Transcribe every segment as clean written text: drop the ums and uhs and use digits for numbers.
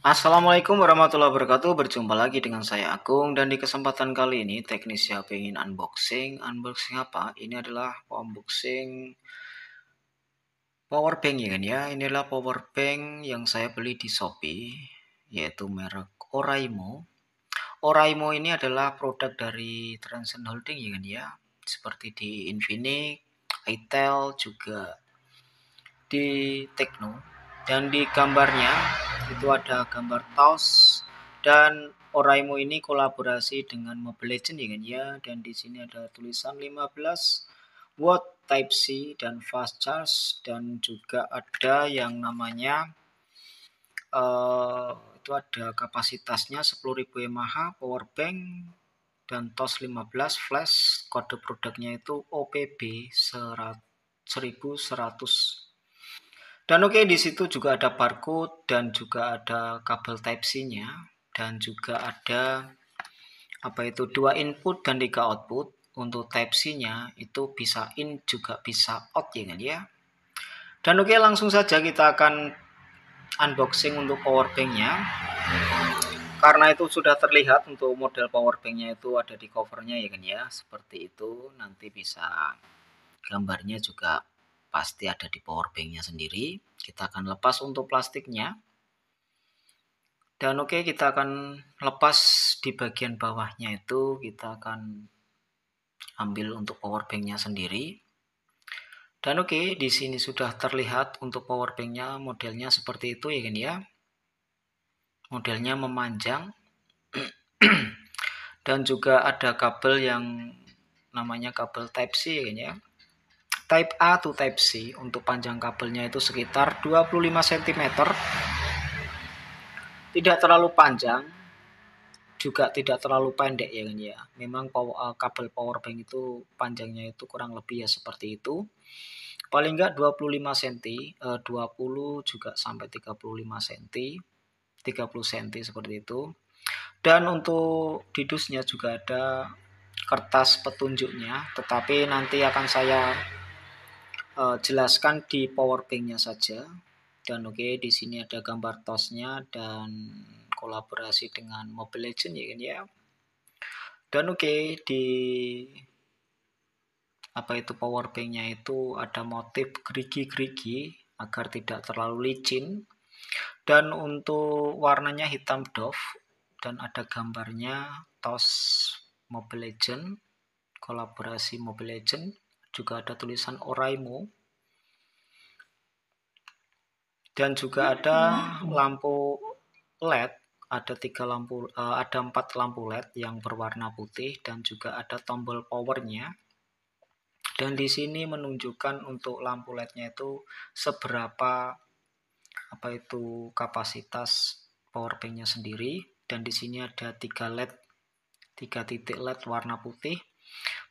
Assalamualaikum warahmatullahi wabarakatuh. Berjumpa lagi dengan saya Agung dan di kesempatan kali ini teknis siapa ingin unboxing. Unboxing apa? Ini adalah unboxing power bank ya kan ya. Ini adalah power bank yang saya beli di Shopee yaitu merek Oraimo. Oraimo ini adalah produk dari Transcend Holding ya kan ya. Seperti di Infinix, Itel juga di Tecno. Dan di gambarnya itu ada gambar TOS dan Oraimo ini kolaborasi dengan Mobile Legends ya kan ya, dan di sini ada tulisan 15 watt Type C dan fast charge, dan juga ada yang namanya itu ada kapasitasnya 10.000 mAh, power bank dan TOS 15 flash. Kode produknya itu OPB 1100. Dan oke, di situ juga ada barcode dan juga ada kabel Type C-nya, dan juga ada apa itu 2 input dan 3 output. Untuk Type C-nya itu bisa in juga bisa out ya kan ya. Dan oke, langsung saja kita akan unboxing untuk power bank-nya. Karena itu sudah terlihat untuk model power bank-nya itu ada di covernya ya kan ya. Seperti itu, nanti bisa gambarnya juga pasti ada di power bank-nya sendiri. Kita akan lepas untuk plastiknya. Dan oke, kita akan lepas di bagian bawahnya itu, kita akan ambil untuk power bank-nya sendiri. Dan oke, di sini sudah terlihat untuk power bank-nya modelnya seperti itu ya kan ya. Modelnya memanjang. Dan juga ada kabel yang namanya kabel Type C ya kan ya. Type A to Type C, untuk panjang kabelnya itu sekitar 25 cm. Tidak terlalu panjang, juga tidak terlalu pendek ya kan ya. Memang kabel power bank itu panjangnya itu kurang lebih ya seperti itu. Paling enggak 25 cm, 20 juga sampai 35 cm, 30 cm seperti itu. Dan untuk di dusnya juga ada kertas petunjuknya, tetapi nanti akan saya jelaskan di power bank-nya saja. Dan oke, di sini ada gambar TOS-nya dan kolaborasi dengan Mobile Legends ya kan ya. Dan oke, di apa itu power bank-nya itu ada motif gerigi-gerigi agar tidak terlalu licin. Dan untuk warnanya hitam doff dan ada gambarnya TOS Mobile Legends, kolaborasi Mobile Legends. Juga ada tulisan Oraimo. Dan juga ada lampu LED, ada 4 lampu LED yang berwarna putih, dan juga ada tombol powernya. Dan di sini menunjukkan untuk lampu LED-nya itu seberapa apa itu kapasitas power bank-nya sendiri. Dan di sini ada 3 LED, 3 titik LED warna putih.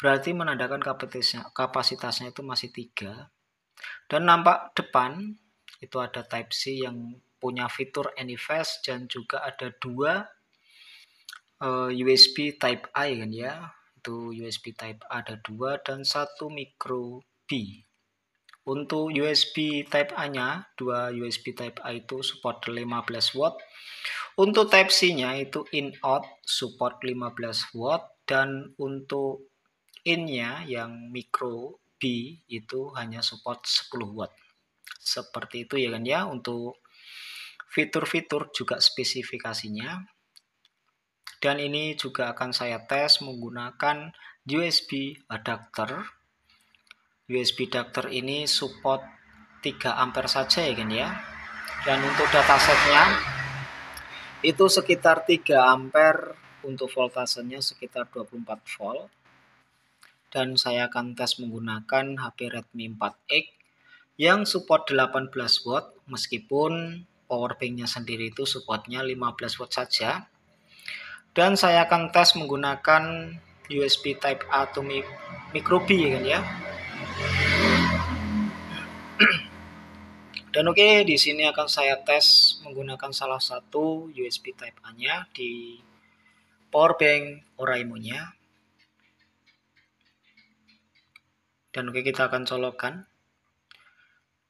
Berarti menandakan kapasitasnya itu masih 3. Dan nampak depan itu ada Type C yang punya fitur Anyfast, dan juga ada 2 USB Type A ya kan ya. Itu USB Type A ada 2 dan 1 micro B. Untuk USB Type A-nya, 2 USB Type A itu support 15 watt. Untuk Type C-nya itu in out support 15 watt, dan untuk in-nya yang micro B itu hanya support 10 watt. Seperti itu ya kan ya untuk fitur-fitur juga spesifikasinya. Dan ini juga akan saya tes menggunakan USB adapter. USB adapter ini support 3 ampere saja ya kan ya. Dan untuk datasetnya itu sekitar 3 ampere, untuk voltasenya sekitar 24 volt. Dan saya akan tes menggunakan HP Redmi 4X yang support 18 watt, meskipun power bank-nya sendiri itu supportnya 15 watt saja. Dan saya akan tes menggunakan USB Type A atau micro B ya kan ya. Dan oke, di sini akan saya tes menggunakan salah satu USB Type A-nya di power bank Oraimo-nya. Dan oke, kita akan colokkan.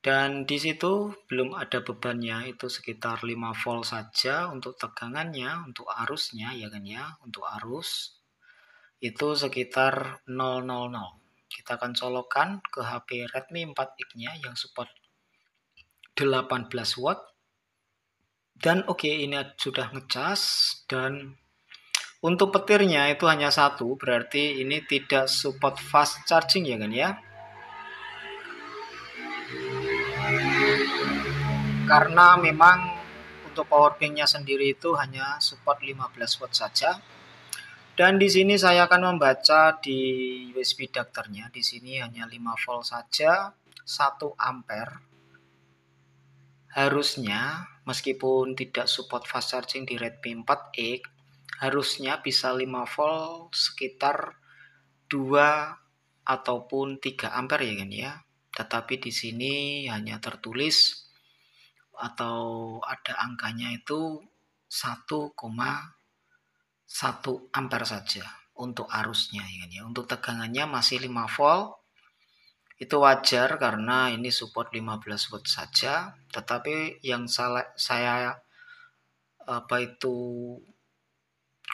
Dan di situ belum ada bebannya, itu sekitar 5 volt saja untuk tegangannya, untuk arusnya ya kan ya, untuk arus itu sekitar 000. Kita akan colokkan ke HP Redmi 4X-nya yang support 18 watt. Dan oke, ini sudah ngecas, dan untuk petirnya itu hanya satu, berarti ini tidak support fast charging ya kan ya. Karena memang untuk power banknya sendiri itu hanya support 15 watt saja. Dan di sini saya akan membaca di USB adapternya. Di sini hanya 5 volt saja, 1 ampere. Harusnya meskipun tidak support fast charging di Redmi 4X, harusnya bisa 5 volt sekitar 2 ataupun 3 ampere ya kan ya. Tetapi di sini hanya tertulis atau ada angkanya itu 1,1 ampere saja untuk arusnya ya kan ya. Untuk tegangannya masih 5 volt. Itu wajar karena ini support 15 watt saja, tetapi yang saya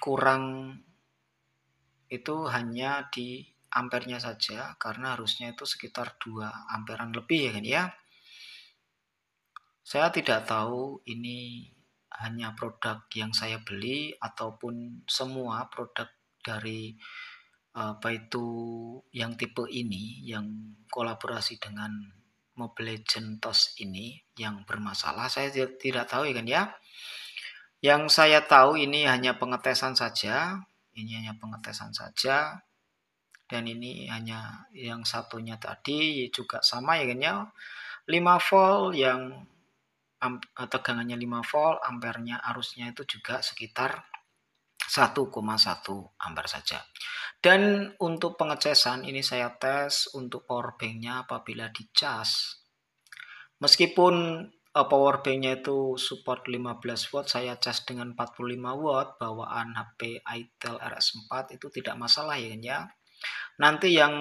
kurang itu hanya di ampernya saja, karena harusnya itu sekitar 2 amperan lebih ya kan ya. Saya tidak tahu ini hanya produk yang saya beli ataupun semua produk dari yang tipe ini, yang kolaborasi dengan Mobile Legends TOS ini yang bermasalah. Saya tidak tahu ya kan ya. Yang saya tahu ini hanya pengetesan saja. Ini hanya pengetesan saja. Dan ini hanya yang satunya tadi juga sama ya kan ya. 5 volt yang tegangannya 5 volt, ampernya arusnya itu juga sekitar 1,1 ampere saja. Dan untuk pengecasan ini saya tes untuk power banknya apabila dicas. Meskipun power banknya itu support 15 watt, saya cas dengan 45 watt bawaan HP Itel RS4 itu tidak masalah ya kan ya. Nanti yang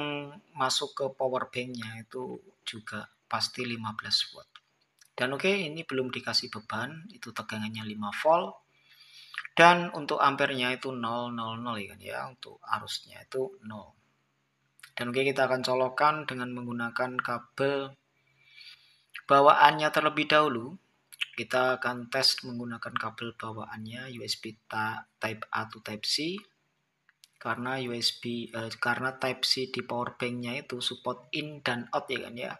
masuk ke power banknya itu juga pasti 15 watt. Dan oke, ini belum dikasih beban, itu tegangannya 5 volt. Dan untuk ampernya itu 000 ya kan ya, untuk arusnya itu 0. Dan oke, kita akan colokkan dengan menggunakan kabel bawaannya terlebih dahulu. Kita akan tes menggunakan kabel bawaannya USB Type A to Type C. Karena Type C di power banknya itu support in dan out ya kan ya.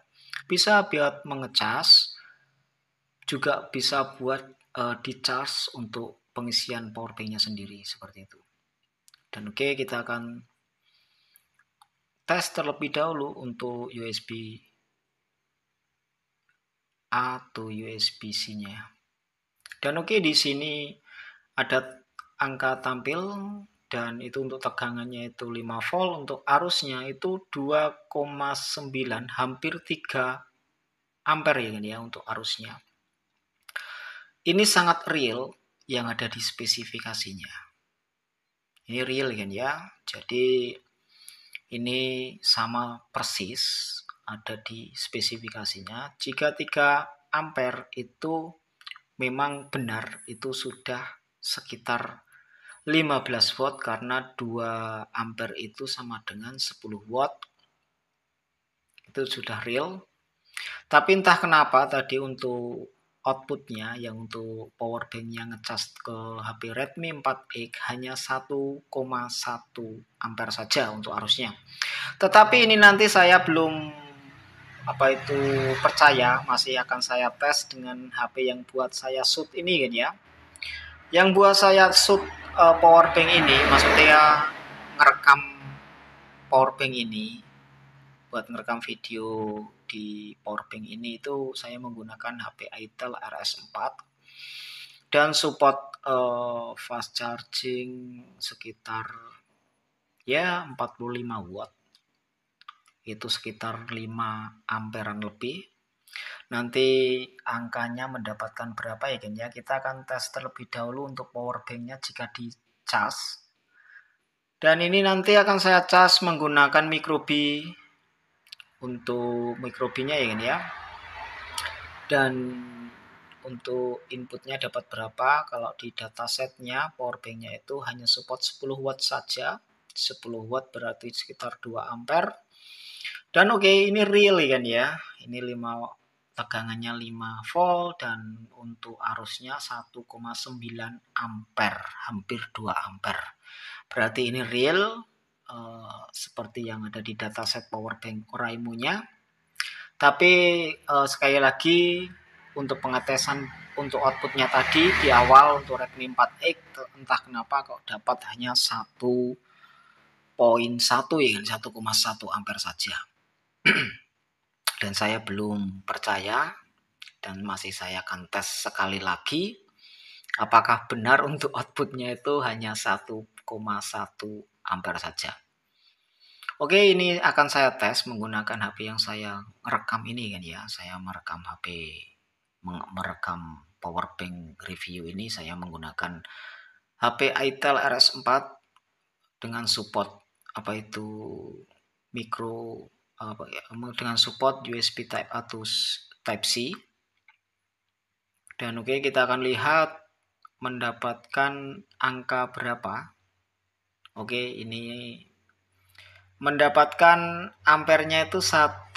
Bisa buat mengecas, juga bisa buat di-charge untuk pengisian power banknya sendiri seperti itu. Dan oke, kita akan tes terlebih dahulu untuk USB A to USB C-nya. Dan oke, di sini ada angka tampil, dan itu untuk tegangannya itu 5 volt, untuk arusnya itu 2,9, hampir 3 ampere ya kan ya untuk arusnya. Ini sangat real yang ada di spesifikasinya. Ini real kan ya. Jadi ini sama persis ada di spesifikasinya. Jika 3 ampere itu memang benar, itu sudah sekitar 15 watt, karena 2 ampere itu sama dengan 10 watt. Itu sudah real. Tapi entah kenapa tadi untuk outputnya, yang untuk power banknya ngecas ke HP Redmi 4X hanya 1,1 ampere saja untuk arusnya. Tetapi ini nanti saya belum percaya, masih akan saya tes dengan HP yang buat saya shoot ini kan ya. Yang buat saya shoot power bank ini, maksudnya ngerekam power bank ini, buat ngerekam video di power bank ini itu saya menggunakan HP Itel RS4 dan support fast charging sekitar ya 45 watt. Itu sekitar 5 amperan lebih. Nanti angkanya mendapatkan berapa ya kan ya. Kita akan tes terlebih dahulu untuk power banknya jika dicas. Dan ini nanti akan saya cas menggunakan micro:bit. Untuk micro:bitnya ya kan ya. Dan untuk inputnya dapat berapa? Kalau di datasetnya powerbanknya itu hanya support 10 watt saja. 10 watt berarti sekitar 2 ampere. Dan oke, ini real kan ya. Ini 5 tegangannya 5 volt dan untuk arusnya 1,9 ampere, hampir 2 ampere. Berarti ini real seperti yang ada di dataset powerbank Oraimo-nya. Tapi sekali lagi untuk pengetesan untuk outputnya tadi di awal untuk Redmi 4X entah kenapa kok dapat hanya 1,1 ya kan, 1,1 ampere saja. Dan saya belum percaya dan masih saya akan tes sekali lagi apakah benar untuk outputnya itu hanya 1,1 ampere saja. Oke, ini akan saya tes menggunakan HP yang saya rekam ini kan ya. Saya merekam merekam powerbank review ini saya menggunakan HP Itel RS4 dengan support dengan support USB Type A to Type C. Dan oke, kita akan lihat mendapatkan angka berapa. Oke, ini mendapatkan ampernya itu 1,4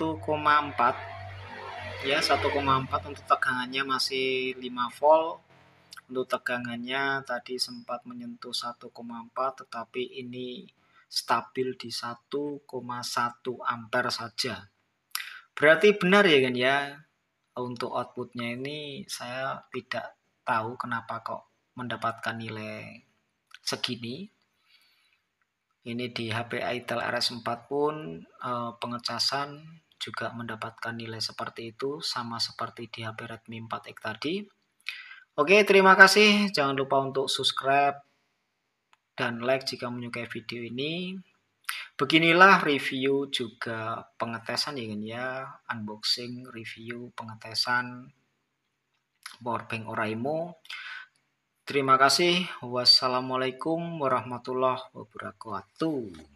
ya, 1,4 untuk tegangannya masih 5 volt. Untuk tegangannya tadi sempat menyentuh 1,4 tetapi ini stabil di 1,1 ampere saja. Berarti benar ya kan ya. Untuk outputnya ini saya tidak tahu kenapa kok mendapatkan nilai segini. Ini di HP Itel RS4 pun pengecasan juga mendapatkan nilai seperti itu, sama seperti di HP Redmi 4X tadi. Oke, terima kasih. Jangan lupa untuk subscribe dan like jika menyukai video ini. Beginilah review juga pengetesan ya kan ya, unboxing, review, pengetesan powerbank Oraimo. Terima kasih. Wassalamualaikum warahmatullahi wabarakatuh.